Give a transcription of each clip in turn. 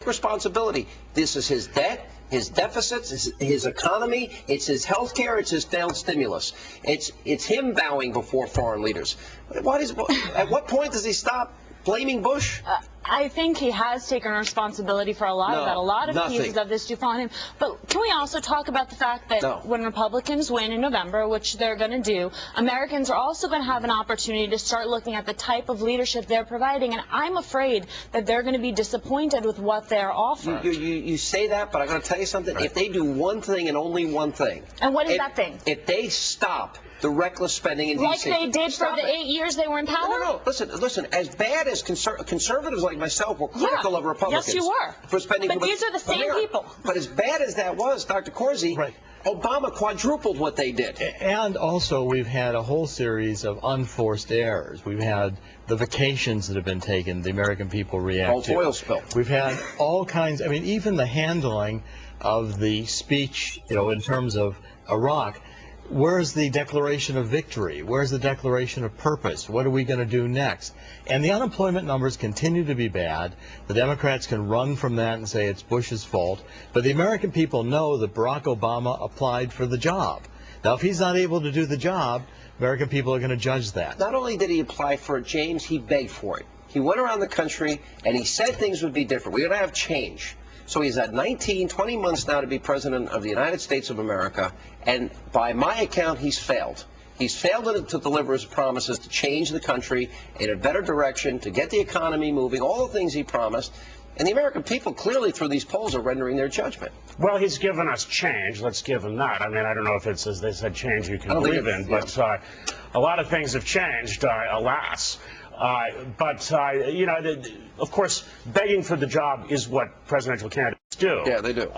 responsibility. This is his debt, his deficits, his economy, it's his health care, it's his failed stimulus. It's him bowing before foreign leaders. At what point does he stop blaming Bush? I think he has taken responsibility for a lot of that. A lot of pieces of this do fall on him. But can we also talk about the fact that when Republicans win in November, which they're going to do, Americans are also going to have an opportunity to start looking at the type of leadership they're providing. And I'm afraid that they're going to be disappointed with what they're offering. You say that, but I'm going to tell you something. If they do one thing and only one thing. And what is that thing? If they stop the reckless spending in D.C. Like they did for the 8 years they were in power? No. Listen. As bad as conservatives like myself were critical of Republicans. Yes, you were. For spending. But these are the same people. But as bad as that was, Dr. Corsi, Obama quadrupled what they did. And also, we've had a whole series of unforced errors. We've had the vacations that have been taken, the American people react to. Oil spill. We've had all kinds, I mean, even the handling of the speech, in terms of Iraq. Where's the declaration of victory? Where's the declaration of purpose? What are we going to do next? And the unemployment numbers continue to be bad. The Democrats can run from that and say it's Bush's fault. But the American people know that Barack Obama applied for the job. Now, if he's not able to do the job, American people are going to judge that. Not only did he apply for it, James, he begged for it. He went around the country and he said things would be different. We're going to have change. So he's had 20 months now to be president of the United States of America, and by my account, he's failed. He's failed to deliver his promises to change the country in a better direction, to get the economy moving, all the things he promised. And the American people clearly, through these polls, are rendering their judgment. Well, he's given us change. Let's give him that. I mean, I don't know if it's, as they said, change you can believe in, but a lot of things have changed, alas. Of course, begging for the job is what presidential candidates do. Yeah, they do.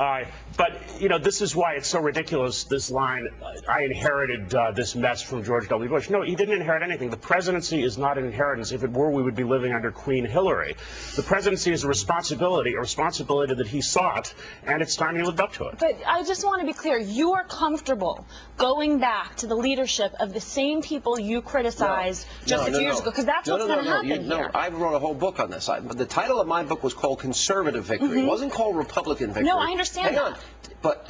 But this is why it's so ridiculous, this line, I inherited this mess from George W. Bush. No, he didn't inherit anything. The presidency is not an inheritance. If it were, we would be living under Queen Hillary. The presidency is a responsibility that he sought, and it's time he lived up to it. But I just want to be clear. You are comfortable going back to the leadership of the same people you criticized just a few years ago, because that's what's going to happen here. No, I wrote a whole book on this. The title of my book was called Conservative Victory. It wasn't called Republican Victory. No, I understand that. But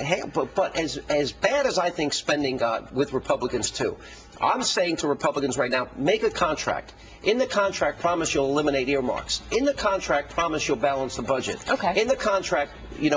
as bad as I think spending got with Republicans too, I'm saying to Republicans right now, make a contract. In the contract, promise you'll eliminate earmarks. In the contract, promise you'll balance the budget. Okay. In the contract,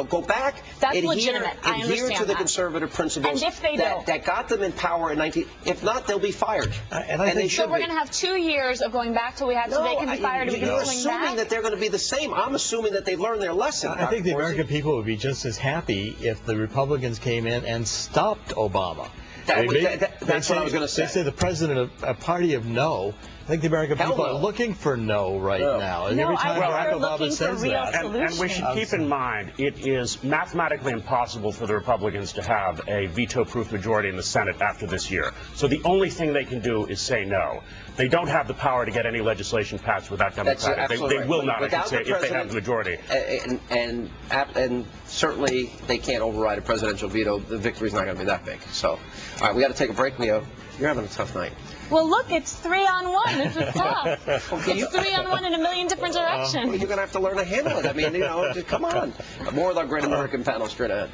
go back, adhere to the conservative principles and if they that got them in power in 19. If not, they'll be fired. And they should. So we're going to have 2 years of going back till we have so they can be fired. You're assuming that they're going to be the same. I'm assuming that they've learned their lesson. I think the American people would be just as happy if the Republicans came in and stopped Obama. That's what I was going to say. They say the president of a party of no. I think the American people are looking for no right now. And every time Barack Obama says that. And we should keep in mind, it is mathematically impossible for the Republicans to have a veto-proof majority in the Senate after this year. So the only thing they can do is say no. They don't have the power to get any legislation passed without Democrats. They will not, I should say, if they have the majority. And certainly they can't override a presidential veto. The victory's not going to be that big. So, all right, we got to take a break, Leo. You're having a tough night. Well, look, it's 3-on-1. This is tough. It's 3-on-1 in a million different directions. Well, you're going to have to learn to handle it. I mean, just come on. More of our great American panel straight ahead.